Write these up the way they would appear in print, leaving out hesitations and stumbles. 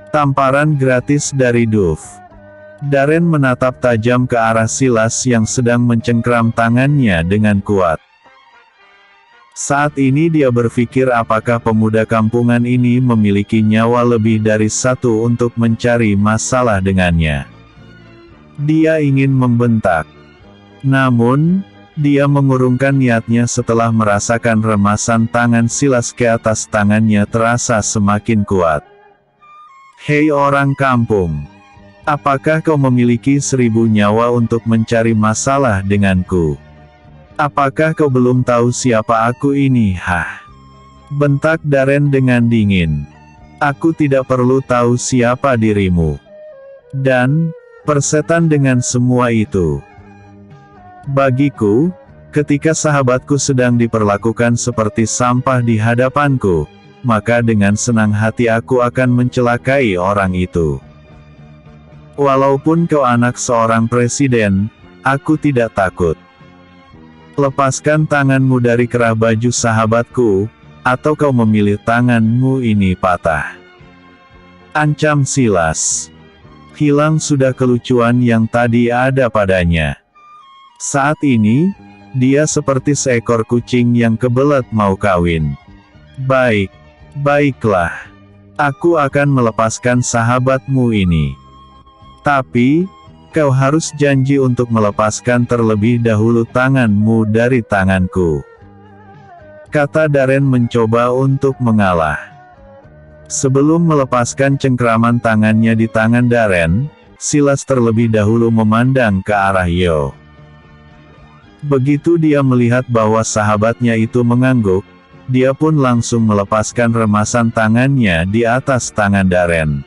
Tamparan gratis dari Duff. Darren menatap tajam ke arah Silas yang sedang mencengkram tangannya dengan kuat. Saat ini dia berpikir apakah pemuda kampungan ini memiliki nyawa lebih dari satu untuk mencari masalah dengannya. Dia ingin membentak. Namun, dia mengurungkan niatnya setelah merasakan remasan tangan Silas ke atas tangannya terasa semakin kuat. Hei orang kampung. Apakah kau memiliki 1000 nyawa untuk mencari masalah denganku? Apakah kau belum tahu siapa aku ini, hah? Bentak Darren dengan dingin. Aku tidak perlu tahu siapa dirimu. Dan, persetan dengan semua itu. Bagiku, ketika sahabatku sedang diperlakukan seperti sampah di hadapanku, maka dengan senang hati aku akan mencelakai orang itu. Walaupun kau anak seorang presiden, aku tidak takut. Lepaskan tanganmu dari kerah baju sahabatku, atau kau memilih tanganmu ini patah. Ancam Silas. Hilang sudah kelucuan yang tadi ada padanya. Saat ini, dia seperti seekor kucing yang kebelet mau kawin. Baiklah. Aku akan melepaskan sahabatmu ini. Tapi, kau harus janji untuk melepaskan terlebih dahulu tanganmu dari tanganku. Kata Darren mencoba untuk mengalah. Sebelum melepaskan cengkraman tangannya di tangan Darren, Silas terlebih dahulu memandang ke arah Yo. Begitu dia melihat bahwa sahabatnya itu mengangguk, dia pun langsung melepaskan remasan tangannya di atas tangan Darren.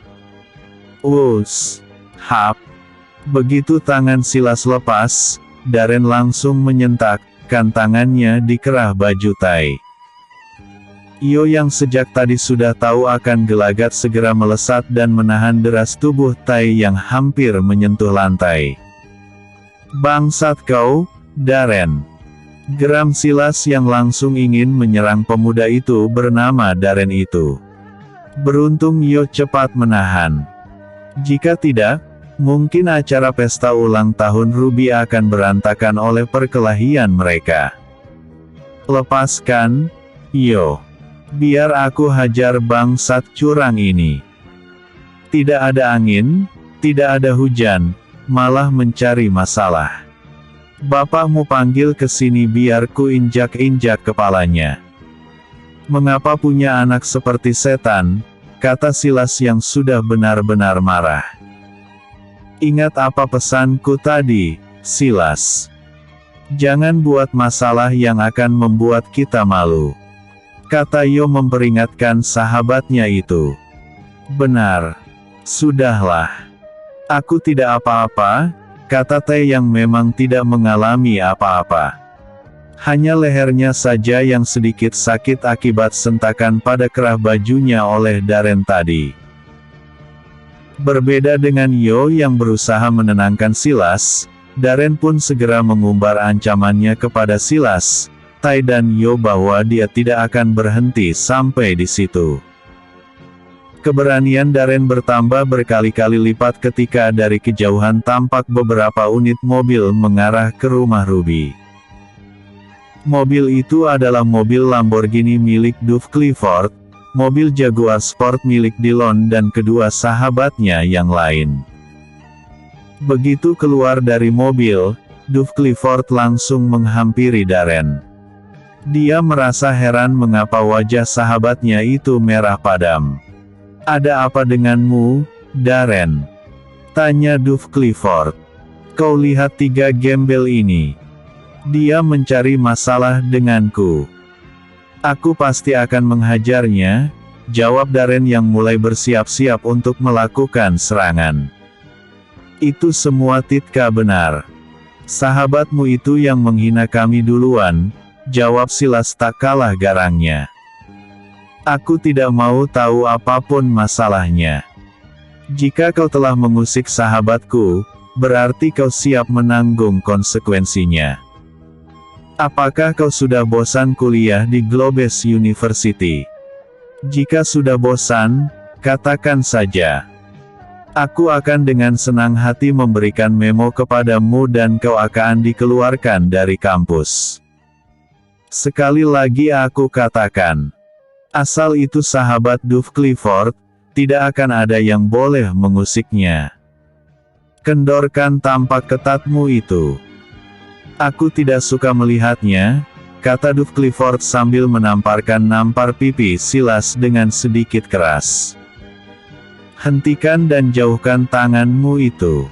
Hap. Begitu tangan Silas lepas, Darren langsung menyentakkan tangannya di kerah baju Tai. Yo yang sejak tadi sudah tahu akan gelagat segera melesat dan menahan deras tubuh Tai yang hampir menyentuh lantai. Bangsat kau, Darren. Geram Silas yang langsung ingin menyerang pemuda itu bernama Darren itu. Beruntung Yo cepat menahan. Jika tidak, mungkin acara pesta ulang tahun Ruby akan berantakan oleh perkelahian mereka. Lepaskan, Yo. Biar aku hajar bangsat curang ini. Tidak ada angin, tidak ada hujan, malah mencari masalah. Bapakmu panggil ke sini biar ku injak-injak kepalanya. Mengapa punya anak seperti setan? Kata Silas yang sudah benar-benar marah. Ingat apa pesanku tadi, Silas. Jangan buat masalah yang akan membuat kita malu. Kata Yo memperingatkan sahabatnya itu. Benar. Sudahlah. Aku tidak apa-apa, kata Tai yang memang tidak mengalami apa-apa. Hanya lehernya saja yang sedikit sakit akibat sentakan pada kerah bajunya oleh Darren tadi. Berbeda dengan Yo yang berusaha menenangkan Silas, Darren pun segera mengumbar ancamannya kepada Silas, Tai dan Yo bahwa dia tidak akan berhenti sampai di situ. Keberanian Darren bertambah berkali-kali lipat ketika dari kejauhan tampak beberapa unit mobil mengarah ke rumah Ruby. Mobil itu adalah mobil Lamborghini milik Duff Clifford, mobil Jaguar Sport milik Dillon dan kedua sahabatnya yang lain. Begitu keluar dari mobil, Duff Clifford langsung menghampiri Darren. Dia merasa heran mengapa wajah sahabatnya itu merah padam. Ada apa denganmu, Darren? Tanya Duff Clifford. Kau lihat 3 gembel ini? Dia mencari masalah denganku. Aku pasti akan menghajarnya, jawab Darren yang mulai bersiap-siap untuk melakukan serangan. Itu semua Titka benar. Sahabatmu itu yang menghina kami duluan, jawab Silas tak kalah garangnya. Aku tidak mau tahu apapun masalahnya. Jika kau telah mengusik sahabatku, berarti kau siap menanggung konsekuensinya. Apakah kau sudah bosan kuliah di Globes University? Jika sudah bosan, katakan saja. Aku akan dengan senang hati memberikan memo kepadamu dan kau akan dikeluarkan dari kampus. Sekali lagi aku katakan, asal itu sahabat Duff Clifford, tidak akan ada yang boleh mengusiknya. Kendorkan tampak ketatmu itu. Aku tidak suka melihatnya, kata Duff Clifford sambil nampar pipi Silas dengan sedikit keras. Hentikan dan jauhkan tanganmu itu.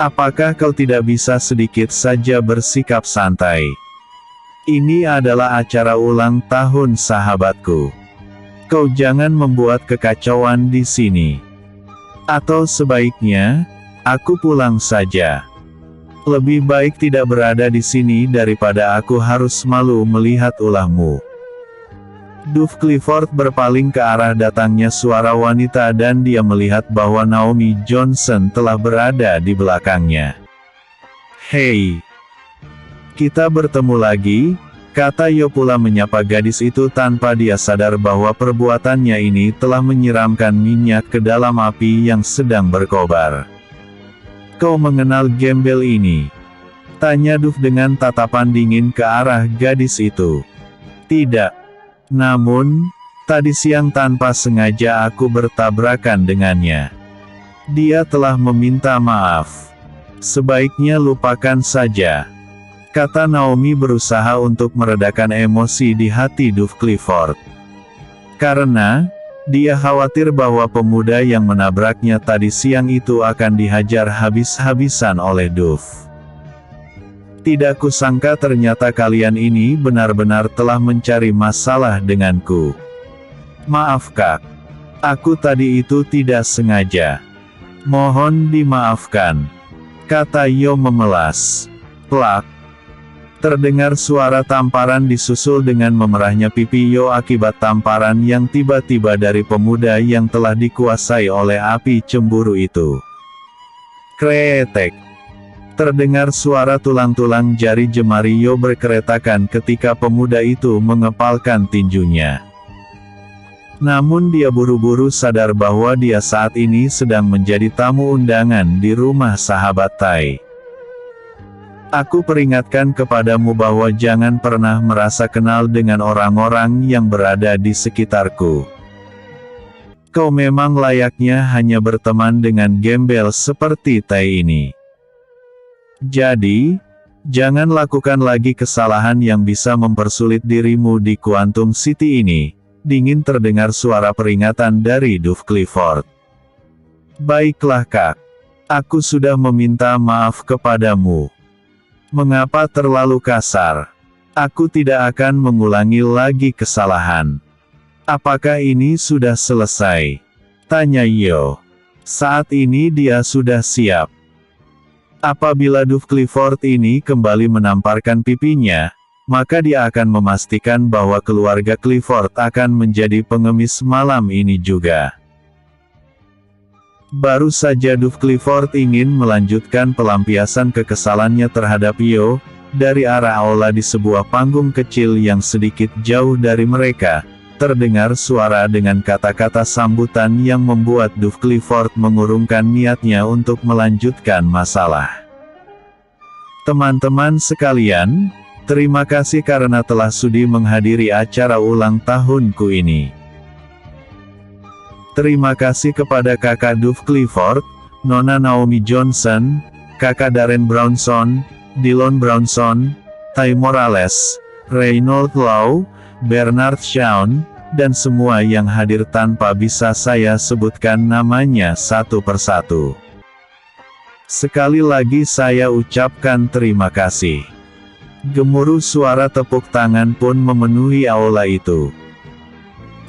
Apakah kau tidak bisa sedikit saja bersikap santai? Ini adalah acara ulang tahun sahabatku. Kau jangan membuat kekacauan di sini. Atau sebaiknya, aku pulang saja. Lebih baik tidak berada di sini daripada aku harus malu melihat ulahmu. Duff Clifford berpaling ke arah datangnya suara wanita dan dia melihat bahwa Naomi Johnson telah berada di belakangnya. "Hei, kita bertemu lagi," kata Yo pula menyapa gadis itu tanpa dia sadar bahwa perbuatannya ini telah menyiramkan minyak ke dalam api yang sedang berkobar. "Kau mengenal gembel ini?" tanya Duff dengan tatapan dingin ke arah gadis itu. "Tidak. Namun, tadi siang tanpa sengaja aku bertabrakan dengannya. Dia telah meminta maaf. Sebaiknya lupakan saja," kata Naomi berusaha untuk meredakan emosi di hati Duff Clifford. Karena, dia khawatir bahwa pemuda yang menabraknya tadi siang itu akan dihajar habis-habisan oleh Duff. "Tidak kusangka ternyata kalian ini benar-benar telah mencari masalah denganku. Maaf Kak. Aku tadi itu tidak sengaja. Mohon dimaafkan," kata Yo memelas. Plak. Terdengar suara tamparan disusul dengan memerahnya pipi Yo akibat tamparan yang tiba-tiba dari pemuda yang telah dikuasai oleh api cemburu itu. Kretek. Terdengar suara tulang-tulang jari jemari Yo berkeretakan ketika pemuda itu mengepalkan tinjunya. Namun dia buru-buru sadar bahwa dia saat ini sedang menjadi tamu undangan di rumah sahabat Tai. "Aku peringatkan kepadamu bahwa jangan pernah merasa kenal dengan orang-orang yang berada di sekitarku. Kau memang layaknya hanya berteman dengan gembel seperti Tai ini. Jadi, jangan lakukan lagi kesalahan yang bisa mempersulit dirimu di Quantum City ini," dingin terdengar suara peringatan dari Duff Clifford. "Baiklah Kak. Aku sudah meminta maaf kepadamu. Mengapa terlalu kasar? Aku tidak akan mengulangi lagi kesalahan." "Apakah ini sudah selesai?" tanya Yo. Saat ini dia sudah siap. Apabila Duff Clifford ini kembali menamparkan pipinya, maka dia akan memastikan bahwa keluarga Clifford akan menjadi pengemis malam ini juga. Baru saja Duff Clifford ingin melanjutkan pelampiasan kekesalannya terhadap Yo, dari arah aula di sebuah panggung kecil yang sedikit jauh dari mereka, terdengar suara dengan kata-kata sambutan yang membuat Duff Clifford mengurungkan niatnya untuk melanjutkan masalah. "Teman-teman sekalian, terima kasih karena telah sudi menghadiri acara ulang tahunku ini. Terima kasih kepada kakak Duff Clifford, Nona Naomi Johnson, kakak Darren Brownson, Dylan Brownson, Ty Morales, Reynold Law, Bernard Shawn, dan semua yang hadir tanpa bisa saya sebutkan namanya satu persatu. Sekali lagi saya ucapkan terima kasih." Gemuruh suara tepuk tangan pun memenuhi aula itu.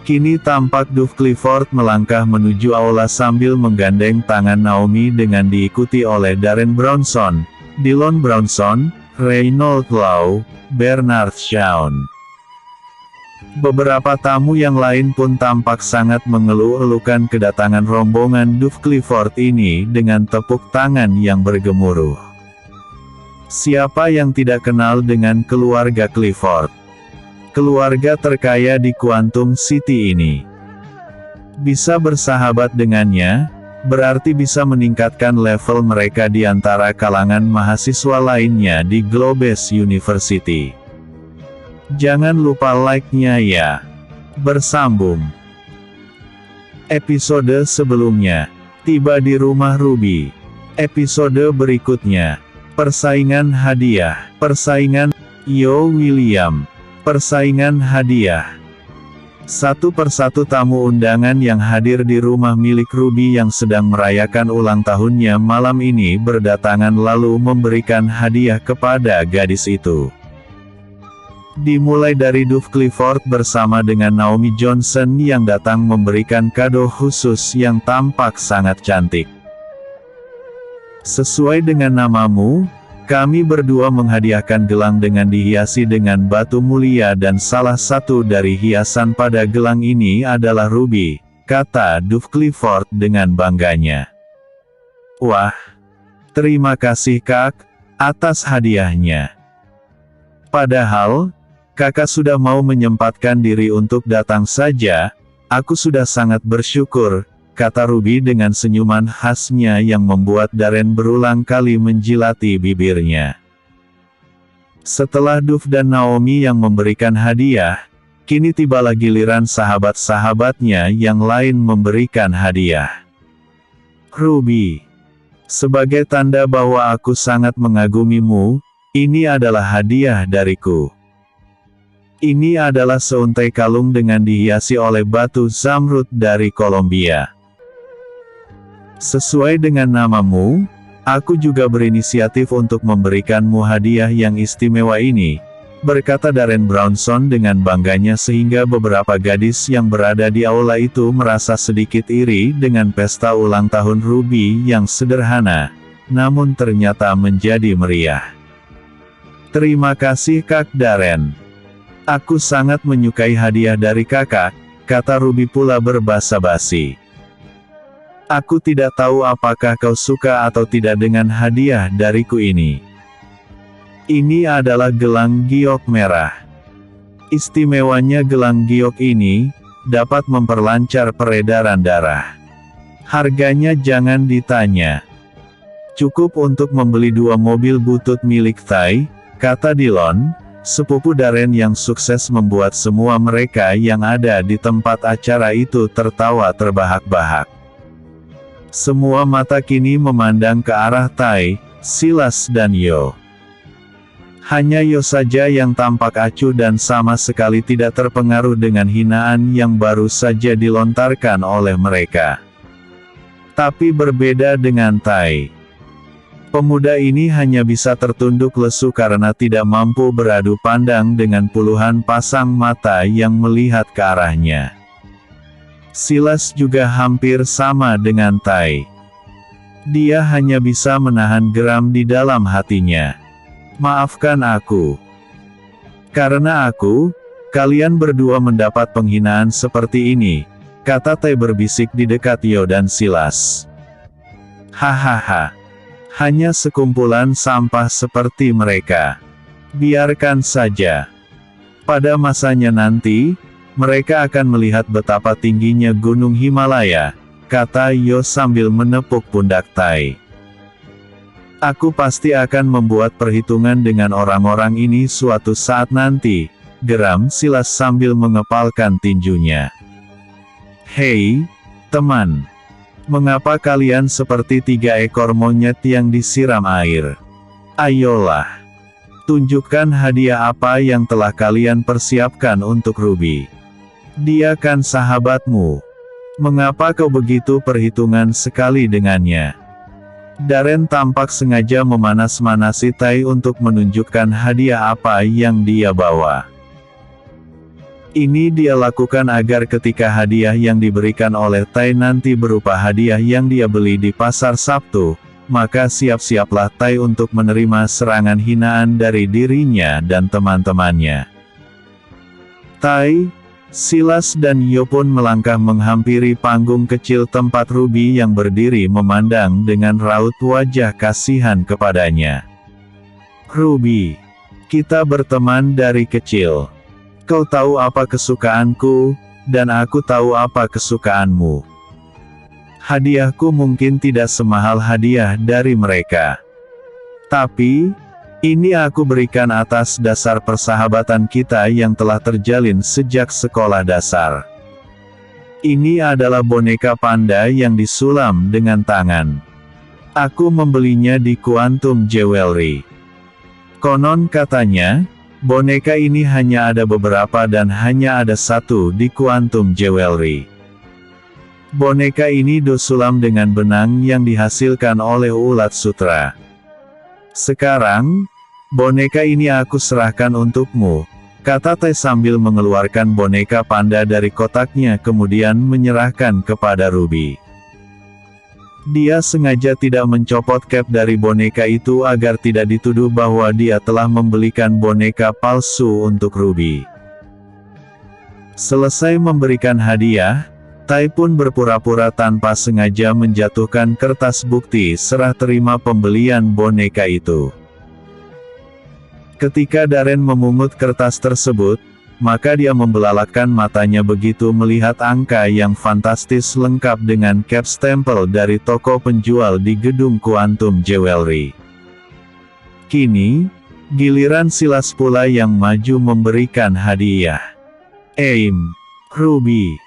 Kini tampak Duff Clifford melangkah menuju aula sambil menggandeng tangan Naomi dengan diikuti oleh Darren Brownson, Dylan Brownson, Reynold Law, Bernard Shawn. Beberapa tamu yang lain pun tampak sangat mengeluh-elukan kedatangan rombongan Duff Clifford ini dengan tepuk tangan yang bergemuruh. Siapa yang tidak kenal dengan keluarga Clifford? Keluarga terkaya di Quantum City ini. Bisa bersahabat dengannya, berarti bisa meningkatkan level mereka di antara kalangan mahasiswa lainnya di Globes University. Jangan lupa like-nya ya. Bersambung. Episode sebelumnya, tiba di rumah Ruby. Episode berikutnya, persaingan hadiah, persaingan Yo William, persaingan hadiah. Satu persatu tamu undangan yang hadir di rumah milik Ruby yang sedang merayakan ulang tahunnya malam ini berdatangan lalu memberikan hadiah kepada gadis itu. Dimulai dari Dove Clifford bersama dengan Naomi Johnson yang datang memberikan kado khusus yang tampak sangat cantik. Sesuai dengan namamu, kami berdua menghadiahkan gelang dengan dihiasi dengan batu mulia dan salah satu dari hiasan pada gelang ini adalah ruby, kata Dove Clifford dengan bangganya. Wah, terima kasih Kak, atas hadiahnya. Padahal, Kakak sudah mau menyempatkan diri untuk datang saja, aku sudah sangat bersyukur, kata Ruby dengan senyuman khasnya yang membuat Darren berulang kali menjilati bibirnya. Setelah Dove dan Naomi yang memberikan hadiah, kini tibalah giliran sahabat-sahabatnya yang lain memberikan hadiah. Ruby, sebagai tanda bahwa aku sangat mengagumimu, ini adalah hadiah dariku. Ini adalah seuntai kalung dengan dihiasi oleh batu zamrud dari Kolombia. Sesuai dengan namamu, aku juga berinisiatif untuk memberikanmu hadiah yang istimewa ini, berkata Darren Brownson dengan bangganya sehingga beberapa gadis yang berada di aula itu merasa sedikit iri dengan pesta ulang tahun Ruby yang sederhana, namun ternyata menjadi meriah. Terima kasih Kak Darren. Aku sangat menyukai hadiah dari kakak, kata Ruby pula berbasa-basi. Aku tidak tahu apakah kau suka atau tidak dengan hadiah dariku ini. Ini adalah gelang giok merah. Istimewanya gelang giok ini, dapat memperlancar peredaran darah. Harganya jangan ditanya. Cukup untuk membeli 2 mobil butut milik Tai, kata Dillon, sepupu Darren yang sukses membuat semua mereka yang ada di tempat acara itu tertawa terbahak-bahak. Semua mata kini memandang ke arah Tai, Silas dan Yo. Hanya Yo saja yang tampak acuh dan sama sekali tidak terpengaruh dengan hinaan yang baru saja dilontarkan oleh mereka. Tapi berbeda dengan Tai. Pemuda ini hanya bisa tertunduk lesu karena tidak mampu beradu pandang dengan puluhan pasang mata yang melihat ke arahnya. Silas juga hampir sama dengan Tai. Dia hanya bisa menahan geram di dalam hatinya. Maafkan aku. Karena aku, kalian berdua mendapat penghinaan seperti ini, kata Tai berbisik di dekat Yo dan Silas. Hahaha. Hanya sekumpulan sampah seperti mereka. Biarkan saja. Pada masanya nanti, mereka akan melihat betapa tingginya Gunung Himalaya, kata Yo sambil menepuk pundak Tai. Aku pasti akan membuat perhitungan dengan orang-orang ini suatu saat nanti, geram Silas sambil mengepalkan tinjunya. Hei, teman. Mengapa kalian seperti 3 ekor monyet yang disiram air? Ayolah. Tunjukkan hadiah apa yang telah kalian persiapkan untuk Ruby. Dia kan sahabatmu. Mengapa kau begitu perhitungan sekali dengannya? Darren tampak sengaja memanas-manasi Tai untuk menunjukkan hadiah apa yang dia bawa. Ini dia lakukan agar ketika hadiah yang diberikan oleh Tai nanti berupa hadiah yang dia beli di pasar Sabtu, maka siap-siaplah Tai untuk menerima serangan hinaan dari dirinya dan teman-temannya. Tai, Silas dan Yo pun melangkah menghampiri panggung kecil tempat Ruby yang berdiri memandang dengan raut wajah kasihan kepadanya. Ruby, kita berteman dari kecil. Kau tahu apa kesukaanku, dan aku tahu apa kesukaanmu. Hadiahku mungkin tidak semahal hadiah dari mereka. Tapi, ini aku berikan atas dasar persahabatan kita yang telah terjalin sejak sekolah dasar. Ini adalah boneka panda yang disulam dengan tangan. Aku membelinya di Quantum Jewelry. Konon katanya, boneka ini hanya ada beberapa dan hanya ada satu di Quantum Jewelry. Boneka ini disulam dengan benang yang dihasilkan oleh ulat sutra. Sekarang, boneka ini aku serahkan untukmu, kata Tai sambil mengeluarkan boneka panda dari kotaknya kemudian menyerahkan kepada Ruby. Dia sengaja tidak mencopot cap dari boneka itu agar tidak dituduh bahwa dia telah membelikan boneka palsu untuk Ruby. Selesai memberikan hadiah, Tai pun berpura-pura tanpa sengaja menjatuhkan kertas bukti serah terima pembelian boneka itu. Ketika Darren memungut kertas tersebut, maka dia membelalakkan matanya begitu melihat angka yang fantastis lengkap dengan cap stempel dari toko penjual di gedung Quantum Jewelry. Kini, giliran Silas pula yang maju memberikan hadiah. Ruby.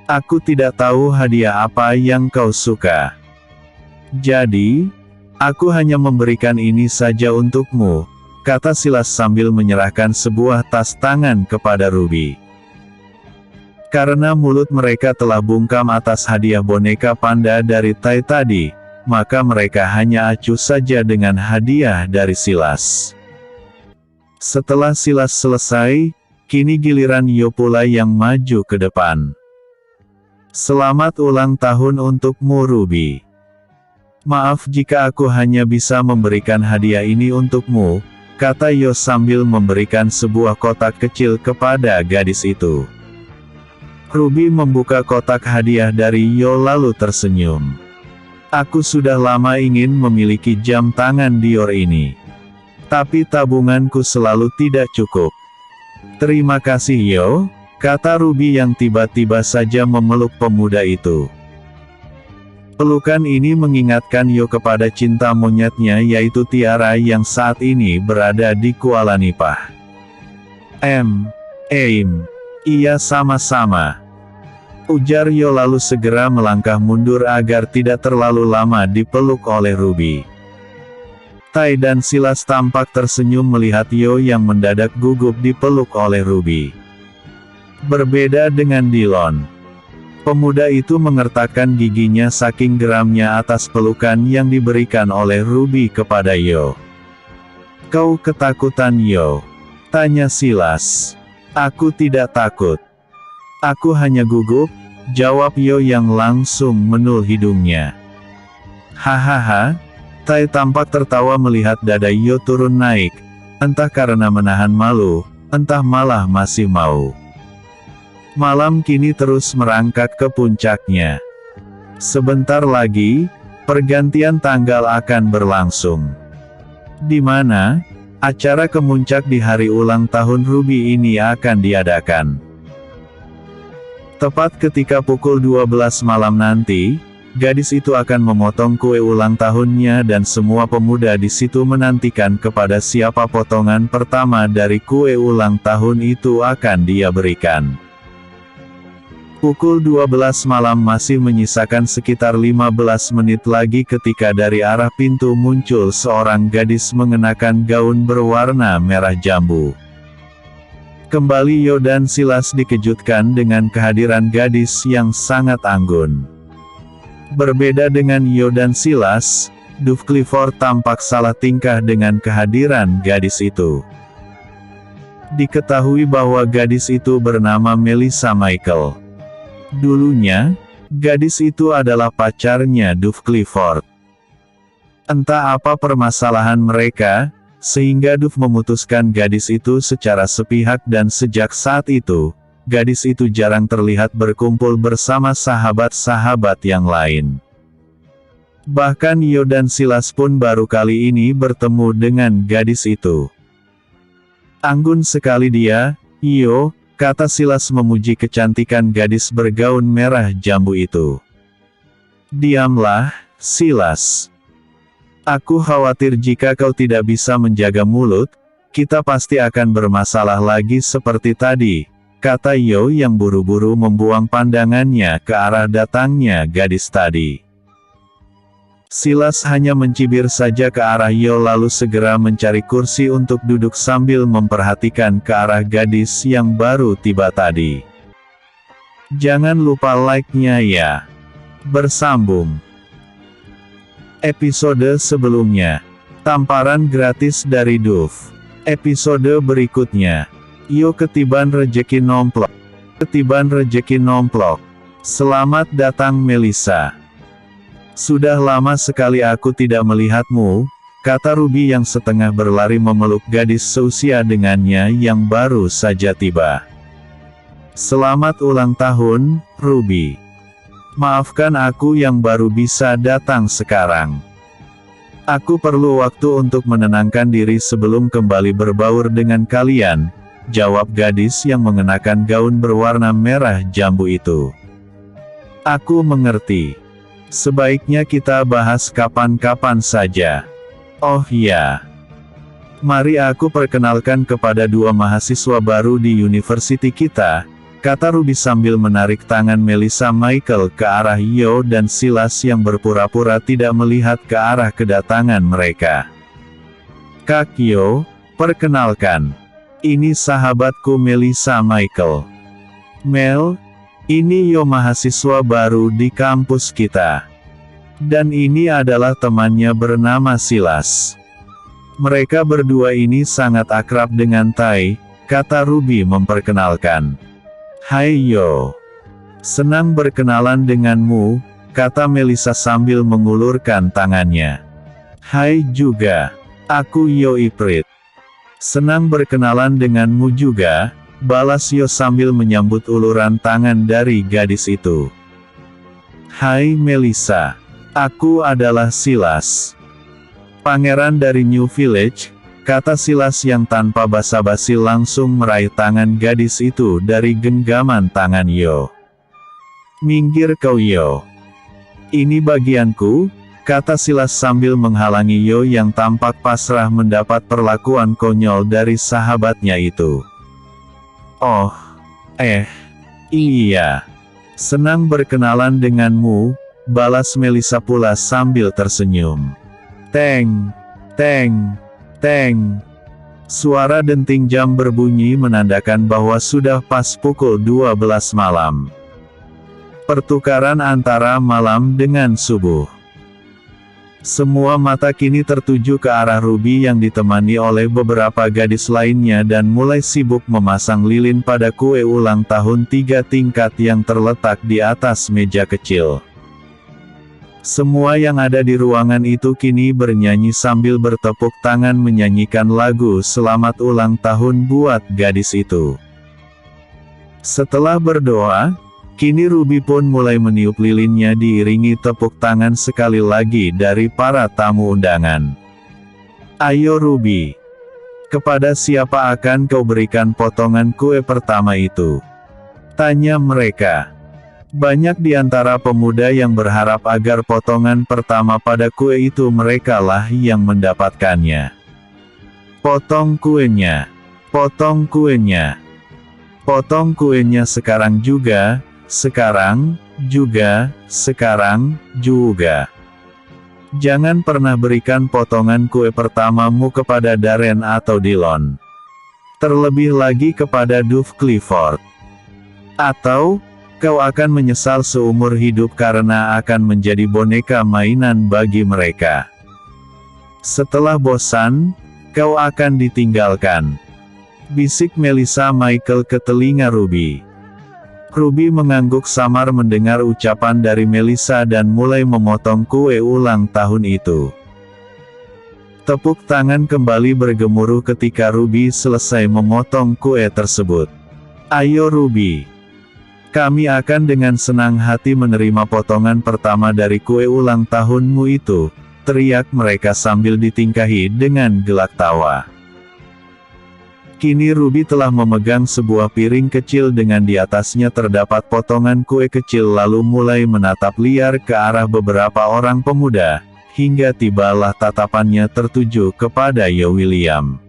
Aku tidak tahu hadiah apa yang kau suka. Jadi, aku hanya memberikan ini saja untukmu, kata Silas sambil menyerahkan sebuah tas tangan kepada Ruby. Karena mulut mereka telah bungkam atas hadiah boneka panda dari Tai tadi, maka mereka hanya acuh saja dengan hadiah dari Silas. Setelah Silas selesai, kini giliran Yo pula yang maju ke depan. Selamat ulang tahun untukmu Ruby. Maaf jika aku hanya bisa memberikan hadiah ini untukmu, kata Yo sambil memberikan sebuah kotak kecil kepada gadis itu. Ruby membuka kotak hadiah dari Yo lalu tersenyum. Aku sudah lama ingin memiliki jam tangan Dior ini. Tapi tabunganku selalu tidak cukup. Terima kasih Yo, kata Ruby yang tiba-tiba saja memeluk pemuda itu. Pelukan ini mengingatkan Yo kepada cinta monyetnya yaitu Tiara yang saat ini berada di Kuala Nipah. Iya sama-sama. Ujar Yo lalu segera melangkah mundur agar tidak terlalu lama dipeluk oleh Ruby. Tai dan Silas tampak tersenyum melihat Yo yang mendadak gugup dipeluk oleh Ruby. Berbeda dengan Dillon. Pemuda itu mengertakkan giginya saking geramnya atas pelukan yang diberikan oleh Ruby kepada Yo. Kau ketakutan Yo? Tanya Silas. Aku tidak takut. Aku hanya gugup, jawab Yo yang langsung menul hidungnya. Hahaha. Tai tampak tertawa melihat dada Yo turun naik, entah karena menahan malu, entah malah masih mau. Malam kini terus merangkak ke puncaknya. Sebentar lagi, pergantian tanggal akan berlangsung. Di mana, acara kemuncak di hari ulang tahun Ruby ini akan diadakan. Tepat ketika pukul 12 malam nanti, gadis itu akan memotong kue ulang tahunnya dan semua pemuda di situ menantikan kepada siapa potongan pertama dari kue ulang tahun itu akan dia berikan. Pukul 12 malam masih menyisakan sekitar 15 menit lagi ketika dari arah pintu muncul seorang gadis mengenakan gaun berwarna merah jambu. Kembali Yo dan Silas dikejutkan dengan kehadiran gadis yang sangat anggun. Berbeda dengan Yo dan Silas, Duff Clifford tampak salah tingkah dengan kehadiran gadis itu. Diketahui bahwa gadis itu bernama Melissa Michael. Dulunya, gadis itu adalah pacarnya Duff Clifford. Entah apa permasalahan mereka, sehingga Duff memutuskan gadis itu secara sepihak dan sejak saat itu, gadis itu jarang terlihat berkumpul bersama sahabat-sahabat yang lain. Bahkan Yo dan Silas pun baru kali ini bertemu dengan gadis itu. Anggun sekali dia, Yo, kata Silas memuji kecantikan gadis bergaun merah jambu itu. Diamlah, Silas. Aku khawatir jika kau tidak bisa menjaga mulut, kita pasti akan bermasalah lagi seperti tadi, kata Yo yang buru-buru membuang pandangannya ke arah datangnya gadis tadi. Silas hanya mencibir saja ke arah Yo lalu segera mencari kursi untuk duduk sambil memperhatikan ke arah gadis yang baru tiba tadi. Jangan lupa like-nya ya. Bersambung. Episode sebelumnya. Tamparan gratis dari Dove. Episode berikutnya. Yo ketiban rejeki nomplok. Ketiban rejeki nomplok. Selamat datang Melissa. Sudah lama sekali aku tidak melihatmu, kata Ruby yang setengah berlari memeluk gadis seusia dengannya yang baru saja tiba. Selamat ulang tahun, Ruby. Maafkan aku yang baru bisa datang sekarang. Aku perlu waktu untuk menenangkan diri sebelum kembali berbaur dengan kalian, jawab gadis yang mengenakan gaun berwarna merah jambu itu. Aku mengerti. Sebaiknya kita bahas kapan-kapan saja. Oh ya. Mari aku perkenalkan kepada dua mahasiswa baru di university kita, kata Ruby sambil menarik tangan Melissa Michael ke arah Yo dan Silas yang berpura-pura tidak melihat ke arah kedatangan mereka. Kak Yo, perkenalkan. Ini sahabatku Melissa Michael. Mel, ini Yo mahasiswa baru di kampus kita. Dan ini adalah temannya bernama Silas. Mereka berdua ini sangat akrab dengan Tai, kata Ruby memperkenalkan. Hai Yo. Senang berkenalan denganmu, kata Melissa sambil mengulurkan tangannya. Hai juga. Aku Yo Iprit. Senang berkenalan denganmu juga, balas Yo sambil menyambut uluran tangan dari gadis itu. Hai Melissa. Aku adalah Silas. Pangeran dari New Village, kata Silas yang tanpa basa-basi langsung meraih tangan gadis itu dari genggaman tangan Yo. Minggir kau Yo. Ini bagianku, kata Silas sambil menghalangi Yo yang tampak pasrah mendapat perlakuan konyol dari sahabatnya itu. Oh, iya. Senang berkenalan denganmu, balas Melissa pula sambil tersenyum. Teng, teng. Teng. Suara denting jam berbunyi menandakan bahwa sudah pas pukul 12 malam. Pertukaran antara malam dengan subuh. Semua mata kini tertuju ke arah Ruby yang ditemani oleh beberapa gadis lainnya dan mulai sibuk memasang lilin pada kue ulang tahun 3 tingkat yang terletak di atas meja kecil. Semua yang ada di ruangan itu kini bernyanyi sambil bertepuk tangan menyanyikan lagu selamat ulang tahun buat gadis itu. Setelah berdoa, kini Ruby pun mulai meniup lilinnya diiringi tepuk tangan sekali lagi dari para tamu undangan. Ayo Ruby. Kepada siapa akan kau berikan potongan kue pertama itu? Tanya mereka. Banyak di antara pemuda yang berharap agar potongan pertama pada kue itu merekalah yang mendapatkannya. Potong kuenya. Potong kuenya. Potong kuenya sekarang juga, sekarang juga, sekarang juga. Jangan pernah berikan potongan kue pertamamu kepada Darren atau Dillon. Terlebih lagi kepada Dove Clifford. Atau, kau akan menyesal seumur hidup karena akan menjadi boneka mainan bagi mereka. Setelah bosan, kau akan ditinggalkan. Bisik Melissa Michael ke telinga Ruby. Ruby mengangguk samar mendengar ucapan dari Melissa dan mulai memotong kue ulang tahun itu. Tepuk tangan kembali bergemuruh ketika Ruby selesai memotong kue tersebut. Ayo Ruby. Kami akan dengan senang hati menerima potongan pertama dari kue ulang tahunmu itu, teriak mereka sambil ditingkahi dengan gelak tawa. Kini Ruby telah memegang sebuah piring kecil dengan di atasnya terdapat potongan kue kecil lalu mulai menatap liar ke arah beberapa orang pemuda, hingga tibalah tatapannya tertuju kepada Yo William.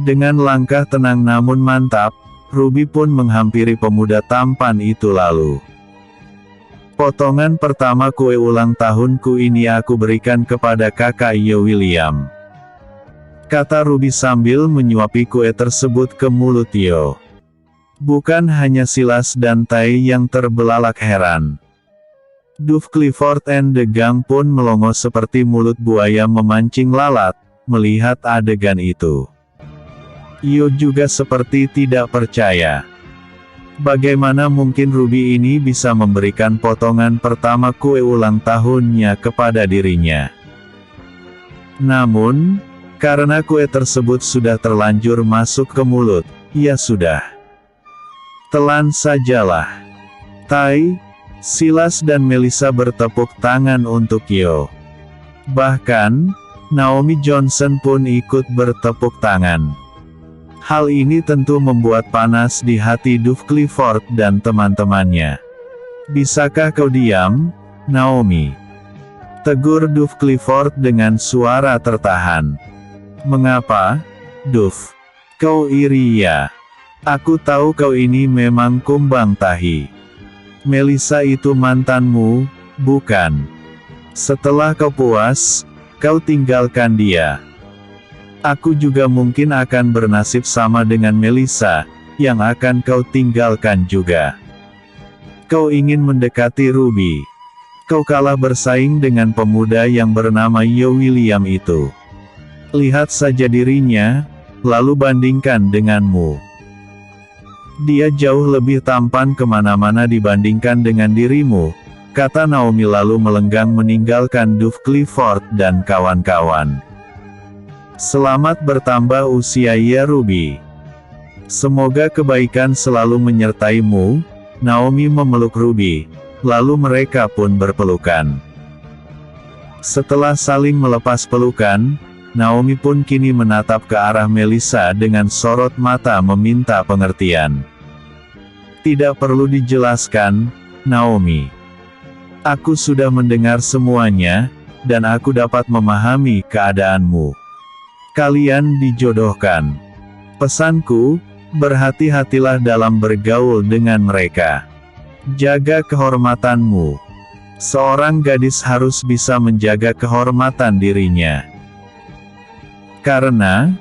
Dengan langkah tenang namun mantap, Ruby pun menghampiri pemuda tampan itu lalu. Potongan pertama kue ulang tahunku ini aku berikan kepada kakak Yo William, kata Ruby sambil menyuapi kue tersebut ke mulut Yo. Bukan hanya Silas dan Tai yang terbelalak heran. Duff Clifford and the gang pun melongo seperti mulut buaya memancing lalat, melihat adegan itu. Yo juga seperti tidak percaya. Bagaimana mungkin Ruby ini bisa memberikan potongan pertama kue ulang tahunnya kepada dirinya? Namun, karena kue tersebut sudah terlanjur masuk ke mulut, ya sudah. Telan sajalah. Tai, Silas dan Melissa bertepuk tangan untuk Yo. Bahkan, Naomi Johnson pun ikut bertepuk tangan. Hal ini tentu membuat panas di hati Duff Clifford dan teman-temannya. Bisakah kau diam, Naomi? Tegur Duff Clifford dengan suara tertahan. Mengapa, Duff? Kau iri ya? Aku tahu kau ini memang kumbang tahi. Melissa itu mantanmu, bukan? Setelah kau puas, kau tinggalkan dia. Aku juga mungkin akan bernasib sama dengan Melissa, yang akan kau tinggalkan juga. Kau ingin mendekati Ruby. Kau kalah bersaing dengan pemuda yang bernama Yo William itu. Lihat saja dirinya, lalu bandingkan denganmu. Dia jauh lebih tampan kemana-mana dibandingkan dengan dirimu, kata Naomi lalu melenggang meninggalkan Duff Clifford dan kawan-kawan. Selamat bertambah usia ya Ruby. Semoga kebaikan selalu menyertaimu, Naomi memeluk Ruby, lalu mereka pun berpelukan. Setelah saling melepas pelukan, Naomi pun kini menatap ke arah Melissa dengan sorot mata meminta pengertian. Tidak perlu dijelaskan, Naomi. Aku sudah mendengar semuanya, dan aku dapat memahami keadaanmu. Kalian dijodohkan. Pesanku, berhati-hatilah dalam bergaul dengan mereka. Jaga kehormatanmu. Seorang gadis harus bisa menjaga kehormatan dirinya. Karena,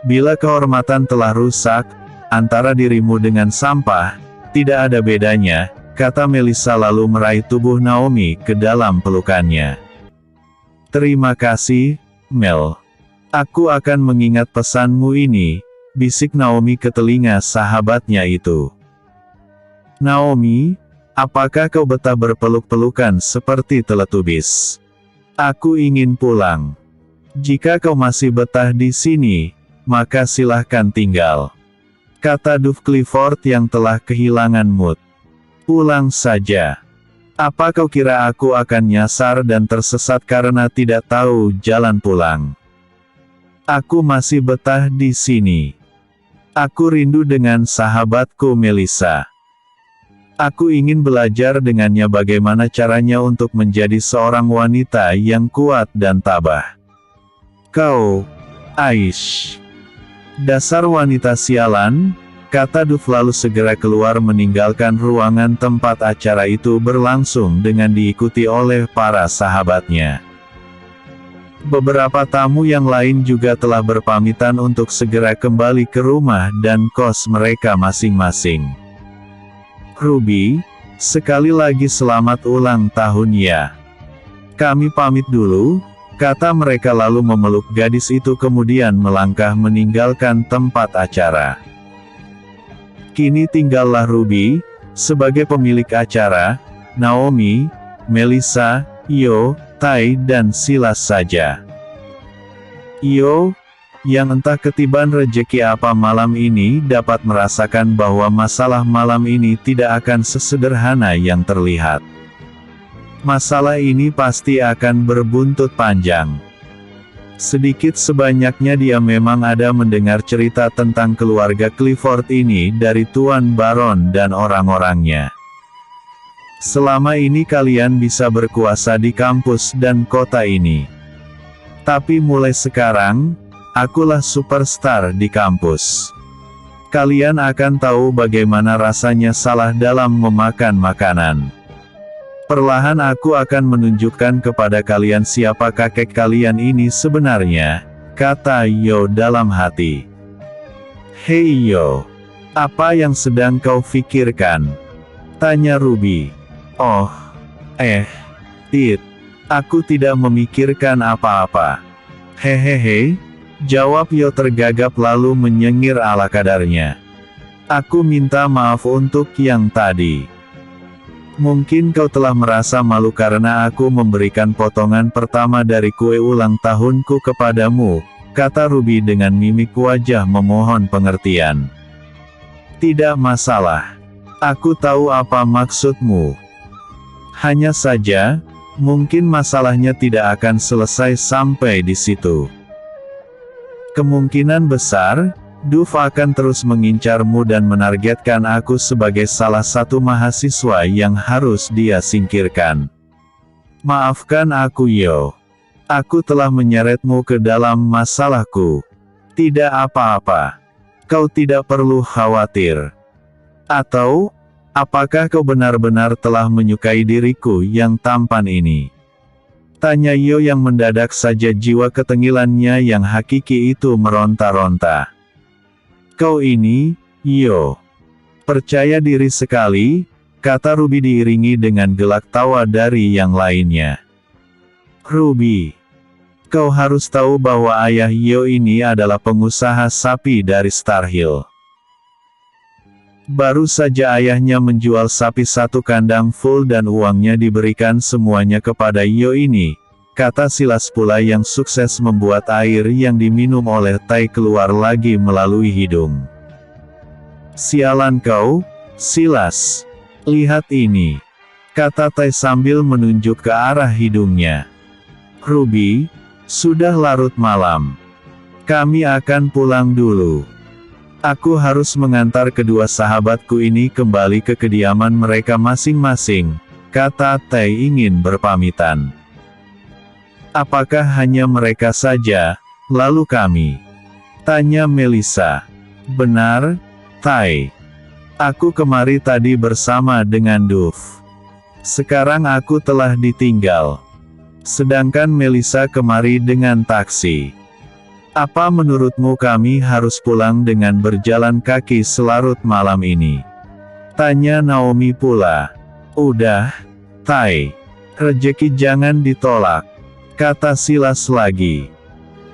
bila kehormatan telah rusak, antara dirimu dengan sampah, tidak ada bedanya, kata Melissa lalu meraih tubuh Naomi ke dalam pelukannya. Terima kasih, Mel. Aku akan mengingat pesanmu ini, bisik Naomi ke telinga sahabatnya itu. Naomi, apakah kau betah berpeluk-pelukan seperti Teletubbies? Aku ingin pulang. Jika kau masih betah di sini, maka silahkan tinggal, kata Duff Clifford yang telah kehilangan mood. Pulang saja. Apa kau kira aku akan nyasar dan tersesat karena tidak tahu jalan pulang? Aku masih betah di sini. Aku rindu dengan sahabatku Melissa. Aku ingin belajar dengannya bagaimana caranya untuk menjadi seorang wanita yang kuat dan tabah. Kau, Aish. Dasar wanita sialan, kata Duff lalu segera keluar meninggalkan ruangan tempat acara itu berlangsung dengan diikuti oleh para sahabatnya. Beberapa tamu yang lain juga telah berpamitan untuk segera kembali ke rumah dan kos mereka masing-masing. Ruby, sekali lagi selamat ulang tahun ya. Kami pamit dulu, kata mereka lalu memeluk gadis itu kemudian melangkah meninggalkan tempat acara. Kini tinggallah Ruby, sebagai pemilik acara, Naomi, Melissa, Yo, Tai dan Silas saja. Yo, yang entah ketiban rejeki apa malam ini dapat merasakan bahwa masalah malam ini tidak akan sesederhana yang terlihat. Masalah ini pasti akan berbuntut panjang. Sedikit sebanyaknya dia memang ada mendengar cerita tentang keluarga Clifford ini dari Tuan Baron dan orang-orangnya. Selama ini kalian bisa berkuasa di kampus dan kota ini. Tapi mulai sekarang, akulah superstar di kampus. Kalian akan tahu bagaimana rasanya salah dalam memakan makanan. Perlahan aku akan menunjukkan kepada kalian siapa kakek kalian ini sebenarnya, kata Yo dalam hati. Hei Yo, apa yang sedang kau pikirkan? Tanya Ruby. Oh, aku tidak memikirkan apa-apa. Hehehe, jawab Yo tergagap lalu menyengir ala kadarnya. Aku minta maaf untuk yang tadi. Mungkin kau telah merasa malu karena aku memberikan potongan pertama dari kue ulang tahunku kepadamu, kata Ruby dengan mimik wajah memohon pengertian. Tidak masalah. Aku tahu apa maksudmu. Hanya saja, mungkin masalahnya tidak akan selesai sampai di situ. Kemungkinan besar, Duf akan terus mengincarmu dan menargetkan aku sebagai salah satu mahasiswa yang harus dia singkirkan. Maafkan aku Yo. Aku telah menyeretmu ke dalam masalahku. Tidak apa-apa. Kau tidak perlu khawatir. Atau, apakah kau benar-benar telah menyukai diriku yang tampan ini? Tanya Yo yang mendadak saja jiwa ketengilannya yang hakiki itu meronta-ronta. Kau ini, Yo. Percaya diri sekali, kata Ruby diiringi dengan gelak tawa dari yang lainnya. Ruby. Kau harus tahu bahwa ayah Yo ini adalah pengusaha sapi dari Star Hill. Baru saja ayahnya menjual sapi satu kandang full dan uangnya diberikan semuanya kepada Yo ini, kata Silas pula yang sukses membuat air yang diminum oleh Tai keluar lagi melalui hidung. Sialan kau, Silas. Lihat ini. Kata Tai sambil menunjuk ke arah hidungnya. Ruby, sudah larut malam. Kami akan pulang dulu. Aku harus mengantar kedua sahabatku ini kembali ke kediaman mereka masing-masing, kata Tai ingin berpamitan. Apakah hanya mereka saja, lalu kami? Tanya Melissa. Benar, Tai. Aku kemari tadi bersama dengan Duf. Sekarang aku telah ditinggal. Sedangkan Melissa kemari dengan taksi. Apa menurutmu kami harus pulang dengan berjalan kaki selarut malam ini? Tanya Naomi pula. Udah, Tai. Rejeki jangan ditolak. Kata Silas lagi.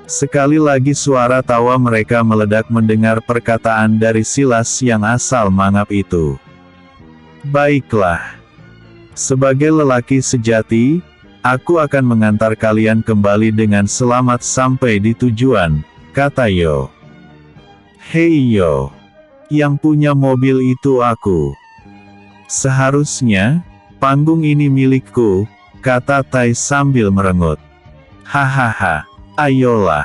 Sekali lagi suara tawa mereka meledak mendengar perkataan dari Silas yang asal mangap itu. Baiklah. Sebagai lelaki sejati, aku akan mengantar kalian kembali dengan selamat sampai di tujuan, kata Yo. Hei Yo. Yang punya mobil itu aku. Seharusnya, panggung ini milikku, kata Tai sambil merengut. Hahaha, ayolah.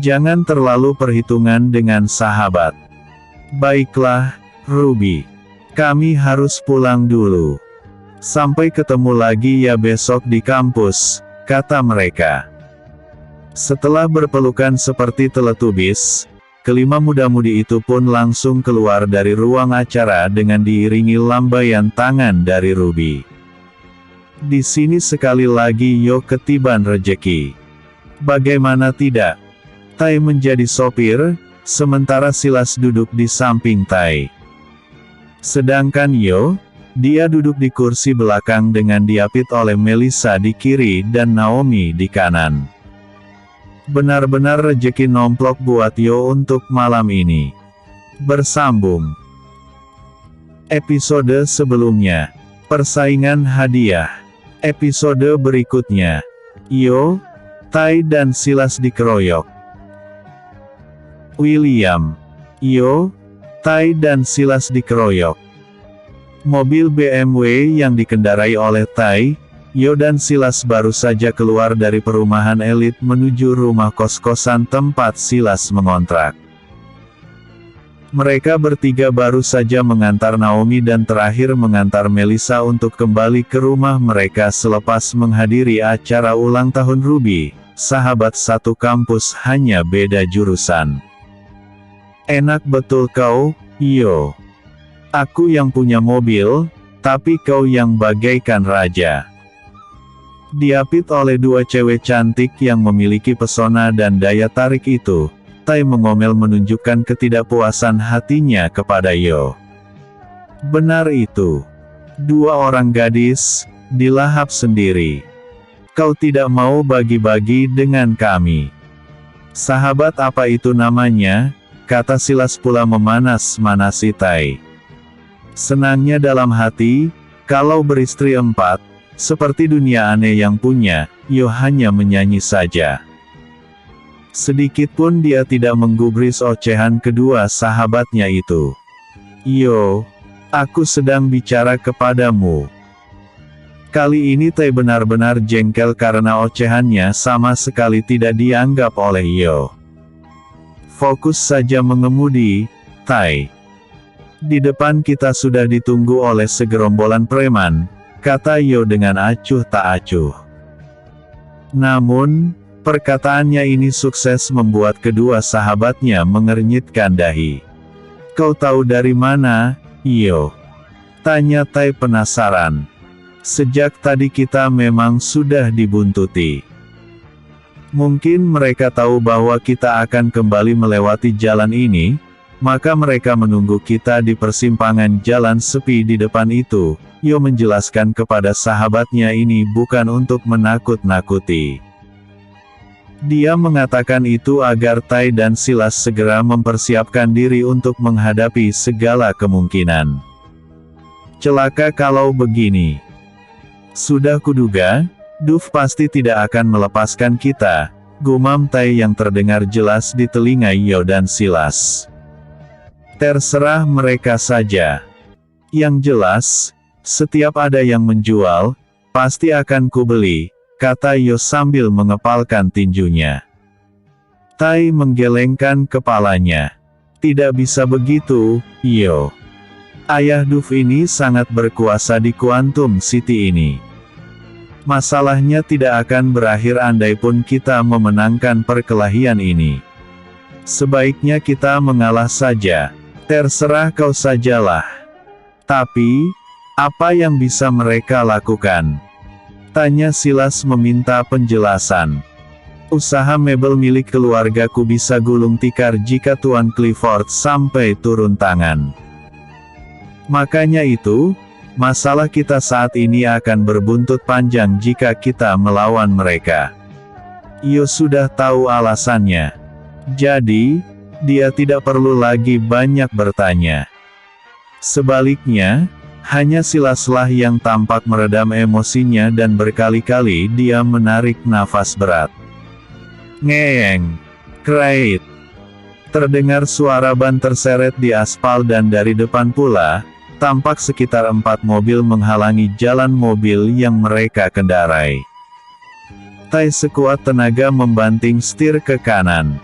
Jangan terlalu perhitungan dengan sahabat. Baiklah, Ruby. Kami harus pulang dulu. Sampai ketemu lagi ya besok di kampus, kata mereka. Setelah berpelukan seperti Teletubbies, kelima muda-mudi itu pun langsung keluar dari ruang acara dengan diiringi lambaian tangan dari Ruby. Di sini sekali lagi Yo ketiban rejeki. Bagaimana tidak? Tai menjadi sopir, sementara Silas duduk di samping Tai. Sedangkan Yo, dia duduk di kursi belakang dengan diapit oleh Melissa di kiri dan Naomi di kanan. Benar-benar rejeki nomplok buat Yo untuk malam ini. Bersambung. Episode sebelumnya. Persaingan hadiah. Episode berikutnya. Yo, Tai dan Silas dikeroyok. William. Yo, Tai dan Silas dikeroyok. Mobil BMW yang dikendarai oleh Tai, Yo dan Silas baru saja keluar dari perumahan elit menuju rumah kos-kosan tempat Silas mengontrak. Mereka bertiga baru saja mengantar Naomi dan terakhir mengantar Melissa untuk kembali ke rumah mereka selepas menghadiri acara ulang tahun Ruby, sahabat satu kampus hanya beda jurusan. Enak betul kau, Yo. Aku yang punya mobil, tapi kau yang bagaikan raja. Diapit oleh dua cewek cantik yang memiliki pesona dan daya tarik itu, Tai mengomel menunjukkan ketidakpuasan hatinya kepada Yo. Benar itu. Dua orang gadis, dilahap sendiri. Kau tidak mau bagi-bagi dengan kami. Sahabat apa itu namanya? Kata Silas pula memanas-manasi Tai. Senangnya dalam hati, kalau beristri 4, seperti dunia aneh yang punya, Yo hanya menyanyi saja. Sedikitpun dia tidak menggubris ocehan kedua sahabatnya itu. Yo, aku sedang bicara kepadamu. Kali ini Tai benar-benar jengkel karena ocehannya sama sekali tidak dianggap oleh Yo. Fokus saja mengemudi, Tai. Di depan kita sudah ditunggu oleh segerombolan preman, kata Yo dengan acuh tak acuh. Namun, perkataannya ini sukses membuat kedua sahabatnya mengernyitkan dahi. Kau tahu dari mana, Yo? Tanya Tai penasaran. Sejak tadi kita memang sudah dibuntuti. Mungkin mereka tahu bahwa kita akan kembali melewati jalan ini, maka mereka menunggu kita di persimpangan jalan sepi di depan itu. Yo menjelaskan kepada sahabatnya ini bukan untuk menakut-nakuti. Dia mengatakan itu agar Tai dan Silas segera mempersiapkan diri untuk menghadapi segala kemungkinan. Celaka kalau begini. Sudah kuduga, Duf pasti tidak akan melepaskan kita, gumam Tai yang terdengar jelas di telinga Yo dan Silas. Terserah mereka saja. Yang jelas, setiap ada yang menjual, pasti akan kubeli, kata Yo sambil mengepalkan tinjunya. Tai menggelengkan kepalanya. Tidak bisa begitu, Yo. Ayah Duf ini sangat berkuasa di Quantum City ini. Masalahnya tidak akan berakhir andaipun kita memenangkan perkelahian ini. Sebaiknya kita mengalah saja. Terserah kau sajalah. Tapi, apa yang bisa mereka lakukan? Tanya Silas meminta penjelasan. Usaha mebel milik keluargaku bisa gulung tikar jika Tuan Clifford sampai turun tangan. Makanya itu, masalah kita saat ini akan berbuntut panjang jika kita melawan mereka. Yo sudah tahu alasannya. Jadi, dia tidak perlu lagi banyak bertanya. Sebaliknya, hanya Silaslah yang tampak meredam emosinya dan berkali-kali dia menarik nafas berat. Ngeyeng. Krait. Terdengar suara ban terseret di aspal dan dari depan pula, tampak sekitar 4 mobil menghalangi jalan mobil yang mereka kendarai. Tai sekuat tenaga membanting setir ke kanan.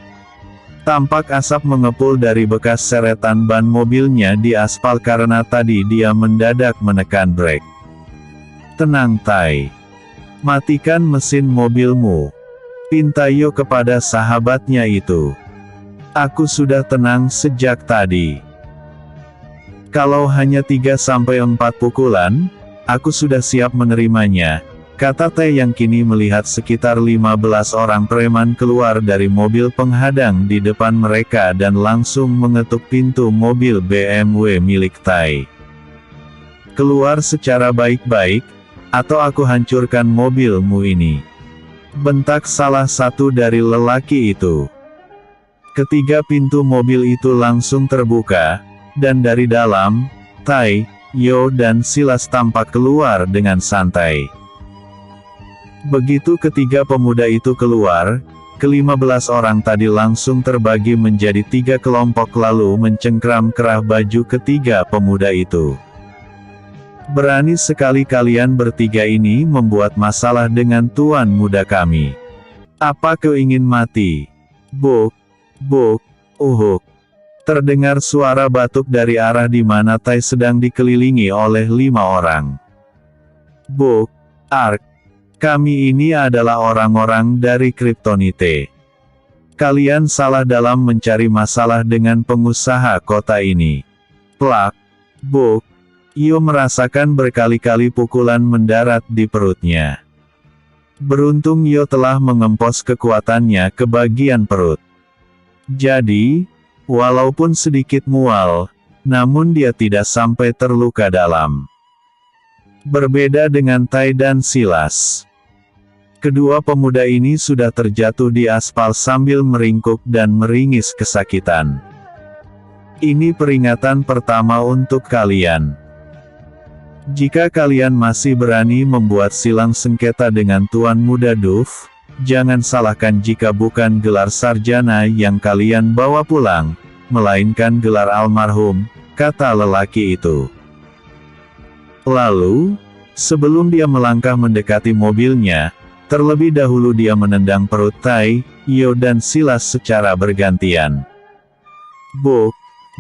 Tampak asap mengepul dari bekas seretan ban mobilnya di aspal karena tadi dia mendadak menekan brake. Tenang Tai. Matikan mesin mobilmu. Pinta Yo kepada sahabatnya itu. Aku sudah tenang sejak tadi. Kalau hanya 3-4 pukulan, aku sudah siap menerimanya, kata Tai yang kini melihat sekitar 15 orang preman keluar dari mobil penghadang di depan mereka dan langsung mengetuk pintu mobil BMW milik Tai. Keluar secara baik-baik, atau aku hancurkan mobilmu ini. Bentak salah satu dari lelaki itu. Ketiga pintu mobil itu langsung terbuka, dan dari dalam, Tai, Yo dan Silas tampak keluar dengan santai. Begitu ketiga pemuda itu keluar, ke-15 orang tadi langsung terbagi menjadi 3 kelompok lalu mencengkram kerah baju ketiga pemuda itu. Berani sekali kalian bertiga ini membuat masalah dengan tuan muda kami. Apa kau ingin mati? Buk, buk, uhuk. Terdengar suara batuk dari arah di mana Tai sedang dikelilingi oleh 5 orang. Buk, Ark. Kami ini adalah orang-orang dari Kryptonite. Kalian salah dalam mencari masalah dengan pengusaha kota ini. Plak, buk. Io merasakan berkali-kali pukulan mendarat di perutnya. Beruntung Io telah mengempos kekuatannya ke bagian perut. Jadi, walaupun sedikit mual, namun dia tidak sampai terluka dalam. Berbeda dengan Tai dan Silas. Kedua pemuda ini sudah terjatuh di aspal sambil meringkuk dan meringis kesakitan. Ini peringatan pertama untuk kalian. Jika kalian masih berani membuat silang sengketa dengan Tuan Muda Duf, jangan salahkan jika bukan gelar sarjana yang kalian bawa pulang, melainkan gelar almarhum, kata lelaki itu. Lalu, sebelum dia melangkah mendekati mobilnya, terlebih dahulu dia menendang perut Tai, Io dan Silas secara bergantian. Buk,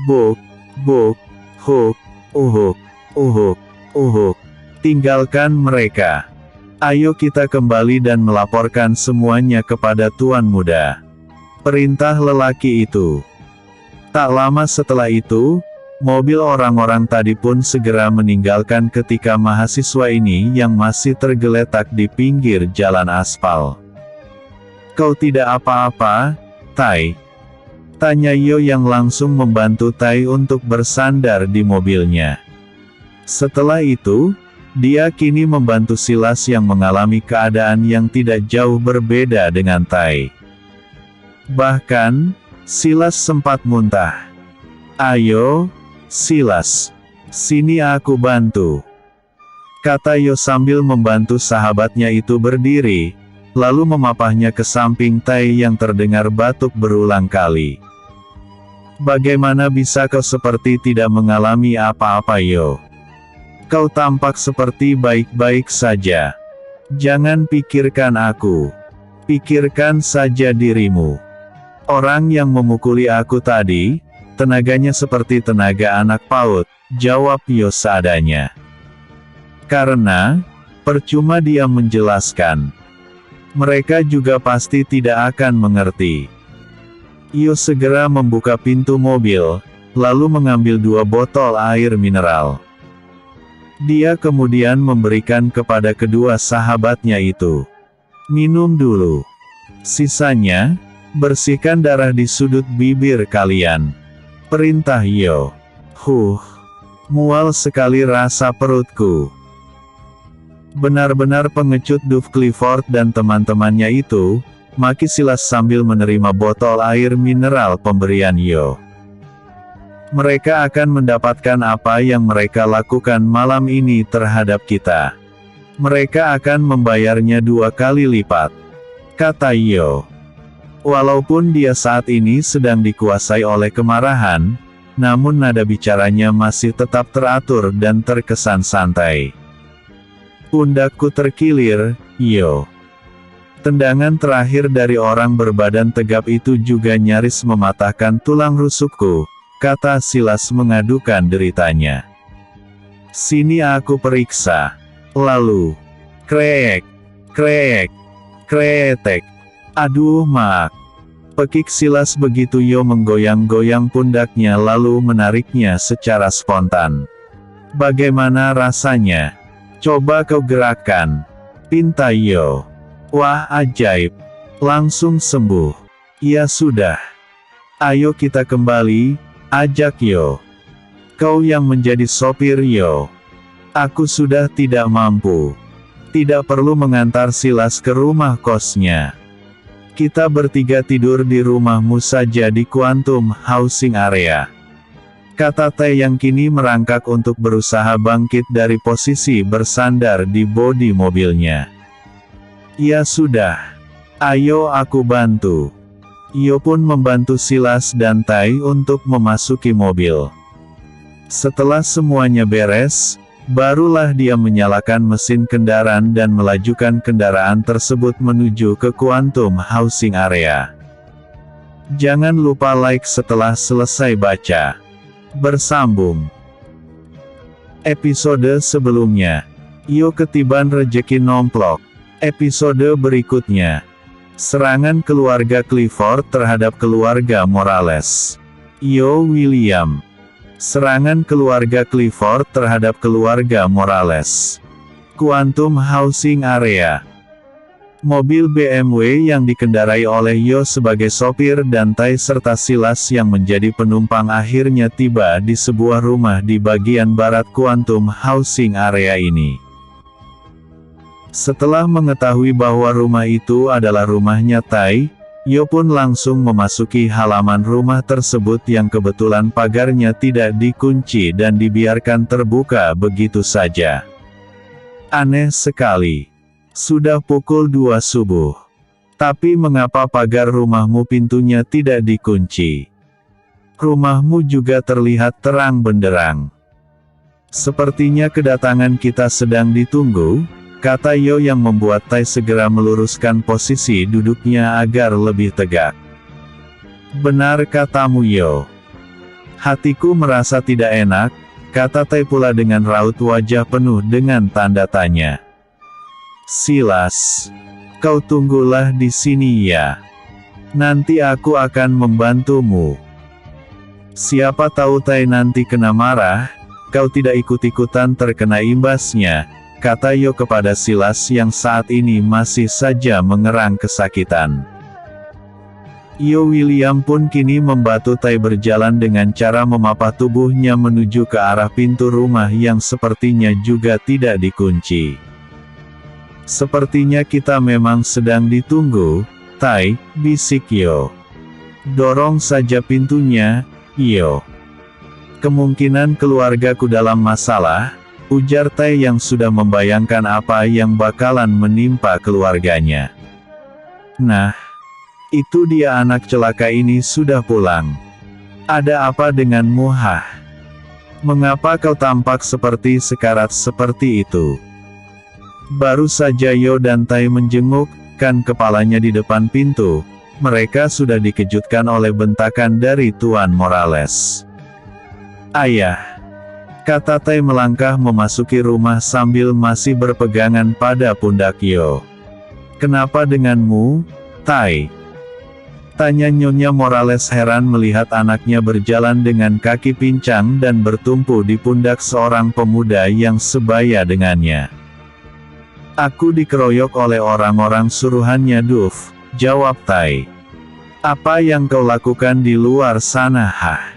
buk, buk, huk, uhuk, uhuk, uhuk. Tinggalkan mereka. Ayo kita kembali dan melaporkan semuanya kepada Tuan Muda. Perintah lelaki itu. Tak lama setelah itu, mobil orang-orang tadi pun segera meninggalkan ketika mahasiswa ini yang masih tergeletak di pinggir jalan aspal. Kau tidak apa-apa, Tai? Tanya Io yang langsung membantu Tai untuk bersandar di mobilnya. Setelah itu, dia kini membantu Silas yang mengalami keadaan yang tidak jauh berbeda dengan Tai. Bahkan, Silas sempat muntah. Ayo, Silas, sini aku bantu, kata Io sambil membantu sahabatnya itu berdiri, lalu memapahnya ke samping Tai yang terdengar batuk berulang kali. Bagaimana bisa kau seperti tidak mengalami apa-apa, Io? Kau tampak seperti baik-baik saja. Jangan pikirkan aku. Pikirkan saja dirimu. Orang yang memukuli aku tadi, tenaganya seperti tenaga anak PAUD, jawab Io seadanya. Karena, percuma dia menjelaskan. Mereka juga pasti tidak akan mengerti. Io segera membuka pintu mobil, lalu mengambil 2 botol air mineral. Dia kemudian memberikan kepada kedua sahabatnya itu. Minum dulu. Sisanya, bersihkan darah di sudut bibir kalian. Perintah Io. Mual sekali rasa perutku. Benar-benar pengecut Duf Clifford dan teman-temannya itu, maki Silas sambil menerima botol air mineral pemberian Io. Mereka akan mendapatkan apa yang mereka lakukan malam ini terhadap kita. Mereka akan membayarnya 2 kali lipat, kata Io. Walaupun dia saat ini sedang dikuasai oleh kemarahan, namun nada bicaranya masih tetap teratur dan terkesan santai. Pundakku terkilir, Io. Tendangan terakhir dari orang berbadan tegap itu juga nyaris mematahkan tulang rusukku, kata Silas mengadukan deritanya. Sini aku periksa. Lalu, kreek, kreek, kretek. Aduh mak. Pekik Silas begitu Io menggoyang-goyang pundaknya lalu menariknya secara spontan. Bagaimana rasanya? Coba kau gerakkan. Pinta Io. Wah ajaib. Langsung sembuh. Ya sudah. Ayo kita kembali, ajak Io. Kau yang menjadi sopir Io. Aku sudah tidak mampu. Tidak perlu mengantar Silas ke rumah kosnya. Kita bertiga tidur di rumahmu saja di Quantum Housing Area. Kata Tai yang kini merangkak untuk berusaha bangkit dari posisi bersandar di bodi mobilnya. Ya sudah. Ayo aku bantu. Io pun membantu Silas dan Tai untuk memasuki mobil. Setelah semuanya beres, Barulah dia menyalakan mesin kendaraan dan melajukan kendaraan tersebut menuju ke Quantum Housing Area. Jangan lupa like setelah selesai baca. Bersambung. Episode sebelumnya, Yo ketiban rejeki nomplok. Episode berikutnya, serangan keluarga Clifford terhadap keluarga Morales. Yo William. Serangan keluarga Clifford terhadap keluarga Morales. Quantum Housing Area. Mobil BMW yang dikendarai oleh Yo sebagai sopir dan Tai serta Silas yang menjadi penumpang akhirnya tiba di sebuah rumah di bagian barat Quantum Housing Area ini. Setelah mengetahui bahwa rumah itu adalah rumahnya Tai, Yo pun langsung memasuki halaman rumah tersebut yang kebetulan pagarnya tidak dikunci dan dibiarkan terbuka begitu saja. Aneh sekali. Sudah pukul 2 subuh. Tapi mengapa pagar rumahmu pintunya tidak dikunci? Rumahmu juga terlihat terang benderang. Sepertinya kedatangan kita sedang ditunggu, kata Yo yang membuat Tai segera meluruskan posisi duduknya agar lebih tegak. Benar katamu Yo. Hatiku merasa tidak enak, kata Tai pula dengan raut wajah penuh dengan tanda tanya. Silas, kau tunggulah di sini ya. Nanti aku akan membantumu. Siapa tahu Tai nanti kena marah, kau tidak ikut-ikutan terkena imbasnya, kata Yo kepada Silas yang saat ini masih saja mengerang kesakitan. Yo William pun kini membantu Tai berjalan dengan cara memapah tubuhnya menuju ke arah pintu rumah yang sepertinya juga tidak dikunci. Sepertinya kita memang sedang ditunggu, Tai, bisik Yo. Dorong saja pintunya, Yo. Kemungkinan keluargaku dalam masalah, ujar Tai yang sudah membayangkan apa yang bakalan menimpa keluarganya. Nah, itu dia anak celaka ini sudah pulang. Ada apa denganmu hah? Mengapa kau tampak seperti sekarat seperti itu? Baru saja Yo dan Tai menjengukkan kepalanya di depan pintu, mereka sudah dikejutkan oleh bentakan dari Tuan Morales. Ayah, kata Tai melangkah memasuki rumah sambil masih berpegangan pada pundak Yo. Kenapa denganmu, Tai? Tanya Nyonya Morales heran melihat anaknya berjalan dengan kaki pincang dan bertumpu di pundak seorang pemuda yang sebaya dengannya. Aku dikeroyok oleh orang-orang suruhannya Duf, jawab Tai. Apa yang kau lakukan di luar sana hah?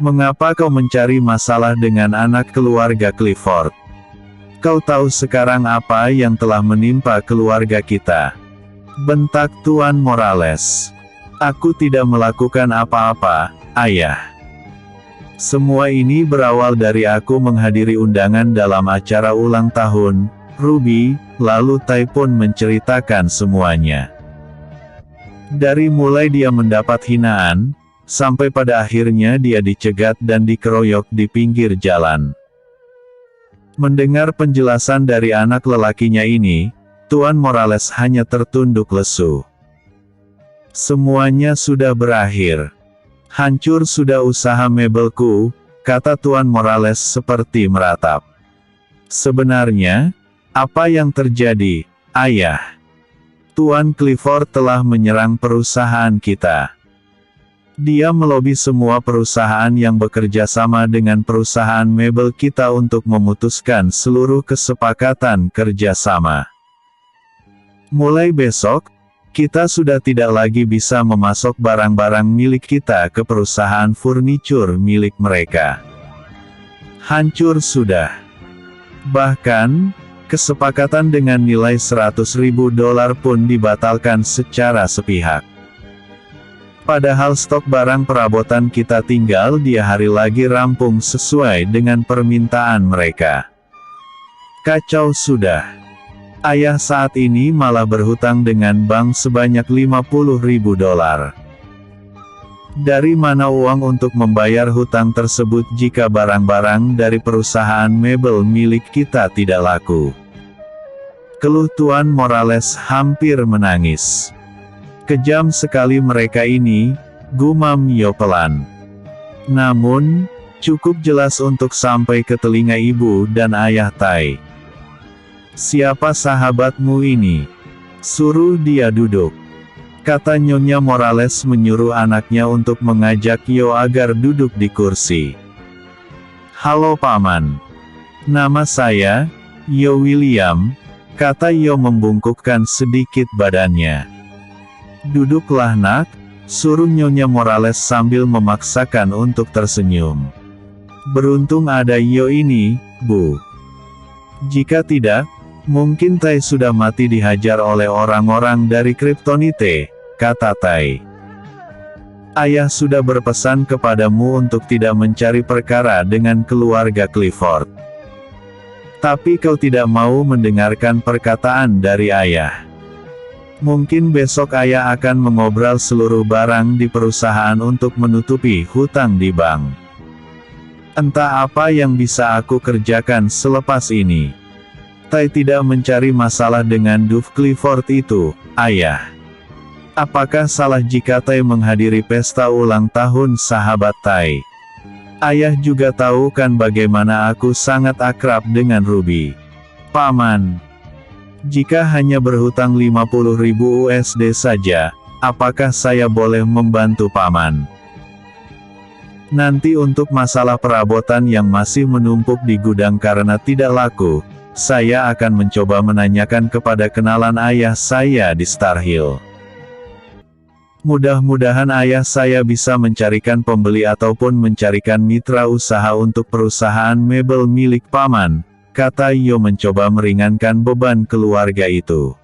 Mengapa kau mencari masalah dengan anak keluarga Clifford? Kau tahu sekarang apa yang telah menimpa keluarga kita? Bentak Tuan Morales. Aku tidak melakukan apa-apa, Ayah. Semua ini berawal dari aku menghadiri undangan dalam acara ulang tahun Ruby, lalu Tai pun menceritakan semuanya. Dari mulai dia mendapat hinaan, sampai pada akhirnya dia dicegat dan dikeroyok di pinggir jalan. Mendengar penjelasan dari anak lelakinya ini, Tuan Morales hanya tertunduk lesu. Semuanya sudah berakhir. Hancur sudah usaha mebelku, kata Tuan Morales seperti meratap. Sebenarnya, apa yang terjadi, Ayah? Tuan Clifford telah menyerang perusahaan kita. Dia melobi semua perusahaan yang bekerja sama dengan perusahaan mebel kita untuk memutuskan seluruh kesepakatan kerjasama. Mulai besok, kita sudah tidak lagi bisa memasok barang-barang milik kita ke perusahaan furniture milik mereka. Hancur sudah. Bahkan, kesepakatan dengan nilai $100.000 pun dibatalkan secara sepihak. Padahal stok barang perabotan kita tinggal 2 hari lagi rampung sesuai dengan permintaan mereka. Kacau sudah. Ayah saat ini malah berhutang dengan bank sebanyak $50.000. Dari mana uang untuk membayar hutang tersebut jika barang-barang dari perusahaan mebel milik kita tidak laku? Keluh Tuan Morales hampir menangis. Kejam sekali mereka ini, gumam Yo pelan. Namun, cukup jelas untuk sampai ke telinga ibu dan ayah Tai. Siapa sahabatmu ini? Suruh dia duduk. Kata Nyonya Morales menyuruh anaknya untuk mengajak Yo agar duduk di kursi. Halo Paman. Nama saya, Yo William, kata Yo membungkukkan sedikit badannya. Duduklah nak, suruh Nyonya Morales sambil memaksakan untuk tersenyum. Beruntung ada Yo ini, Bu. Jika tidak, mungkin Tai sudah mati dihajar oleh orang-orang dari Kryptonite, kata Tai. Ayah sudah berpesan kepadamu untuk tidak mencari perkara dengan keluarga Clifford. Tapi kau tidak mau mendengarkan perkataan dari ayah. Mungkin besok ayah akan mengobral seluruh barang di perusahaan untuk menutupi hutang di bank. Entah apa yang bisa aku kerjakan selepas ini. Tai tidak mencari masalah dengan Duff Clifford itu, ayah. Apakah salah jika Tai menghadiri pesta ulang tahun sahabat Tai? Ayah juga tahu kan bagaimana aku sangat akrab dengan Ruby. Paman. Jika hanya berhutang 50.000 USD saja, apakah saya boleh membantu Paman? Nanti untuk masalah perabotan yang masih menumpuk di gudang karena tidak laku, saya akan mencoba menanyakan kepada kenalan ayah saya di Star Hill. Mudah-mudahan ayah saya bisa mencarikan pembeli ataupun mencarikan mitra usaha untuk perusahaan mebel milik Paman, kata Yo mencoba meringankan beban keluarga itu.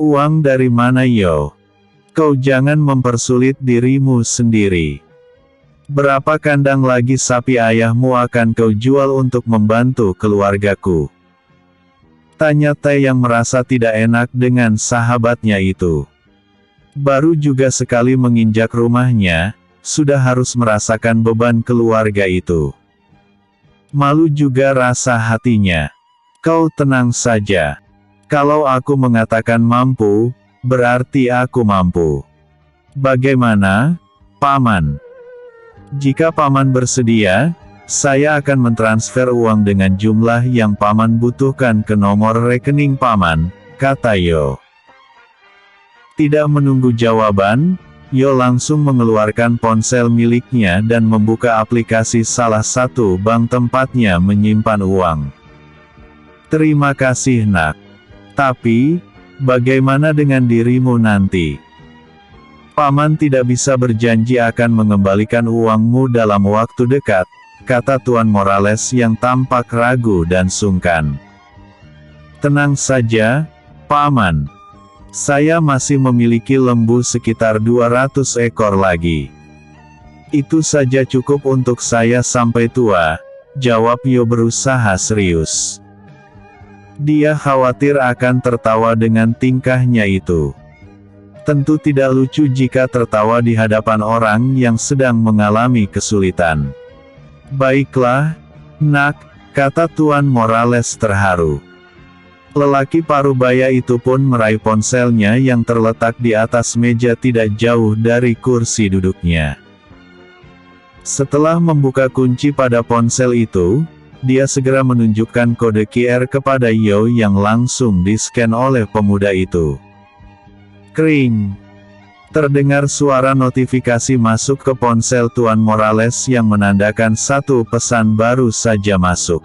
Uang dari mana Yo? Kau jangan mempersulit dirimu sendiri. Berapa kandang lagi sapi ayahmu akan kau jual untuk membantu keluargaku? Tanya Tai yang merasa tidak enak dengan sahabatnya itu. Baru juga sekali menginjak rumahnya, sudah harus merasakan beban keluarga itu. Malu juga rasa hatinya. Kau tenang saja. Kalau aku mengatakan mampu, berarti aku mampu. Bagaimana, Paman? Jika Paman bersedia, saya akan mentransfer uang dengan jumlah yang Paman butuhkan ke nomor rekening Paman, kata Yo. Tidak menunggu jawaban, Yo langsung mengeluarkan ponsel miliknya dan membuka aplikasi salah satu bank tempatnya menyimpan uang. Terima kasih nak. Tapi, bagaimana dengan dirimu nanti? Paman tidak bisa berjanji akan mengembalikan uangmu dalam waktu dekat, kata Tuan Morales yang tampak ragu dan sungkan. Tenang saja, Paman. Saya masih memiliki lembu sekitar 200 ekor lagi. Itu saja cukup untuk saya sampai tua, jawab Yo berusaha serius. Dia khawatir akan tertawa dengan tingkahnya itu. Tentu tidak lucu jika tertawa di hadapan orang yang sedang mengalami kesulitan. Baiklah, nak, kata Tuan Morales terharu. Lelaki parubaya itu pun meraih ponselnya yang terletak di atas meja tidak jauh dari kursi duduknya. Setelah membuka kunci pada ponsel itu, dia segera menunjukkan kode QR kepada Yo yang langsung di-scan oleh pemuda itu. Kring! Terdengar suara notifikasi masuk ke ponsel Tuan Morales yang menandakan satu pesan baru saja masuk.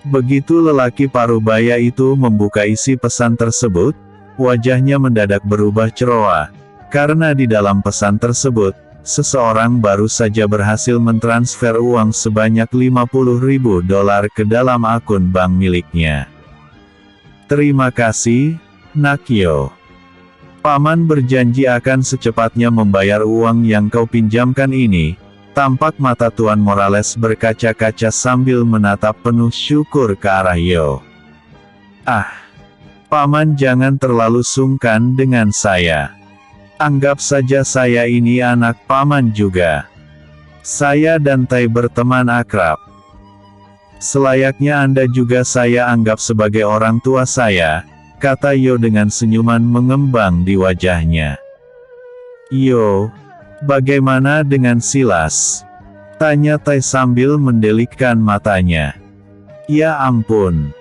Begitu lelaki parubaya itu membuka isi pesan tersebut, wajahnya mendadak berubah cerewet, karena di dalam pesan tersebut, seseorang baru saja berhasil mentransfer uang sebanyak $50.000 ke dalam akun bank miliknya. Terima kasih, nak Yo. Paman berjanji akan secepatnya membayar uang yang kau pinjamkan ini. Tampak mata Tuan Morales berkaca-kaca sambil menatap penuh syukur ke arah Yo. Ah, Paman jangan terlalu sungkan dengan saya. Anggap saja saya ini anak paman juga. Saya dan Tai berteman akrab. Selayaknya Anda juga saya anggap sebagai orang tua saya, kata Yo dengan senyuman mengembang di wajahnya. Yo, bagaimana dengan Silas? Tanya Tai sambil mendelikkan matanya. Ya ampun.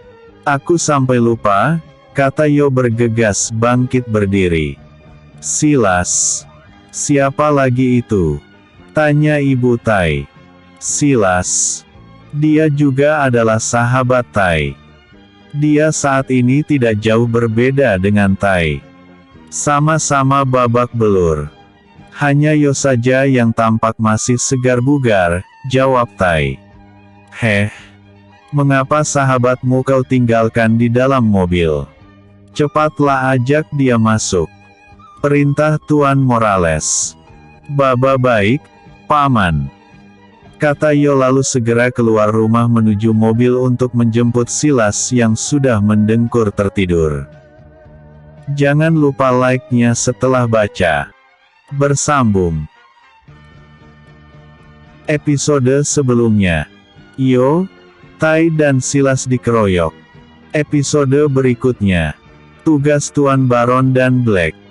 Aku sampai lupa, kata Yo bergegas bangkit berdiri. Silas. Siapa lagi itu? Tanya Ibu Tai. Silas. Dia juga adalah sahabat Tai. Dia saat ini tidak jauh berbeda dengan Tai. Sama-sama babak belur. Hanya Yo saja yang tampak masih segar bugar, jawab Tai. Heh. Mengapa sahabatmu kau tinggalkan di dalam mobil? Cepatlah ajak dia masuk. Perintah Tuan Morales. Baba baik, Paman. Kata Yo lalu segera keluar rumah menuju mobil untuk menjemput Silas yang sudah mendengkur tertidur. Jangan lupa like-nya setelah baca. Bersambung. Episode sebelumnya. Yo, Tai dan Silas dikeroyok. Episode berikutnya. Tugas Tuan Baron dan Black.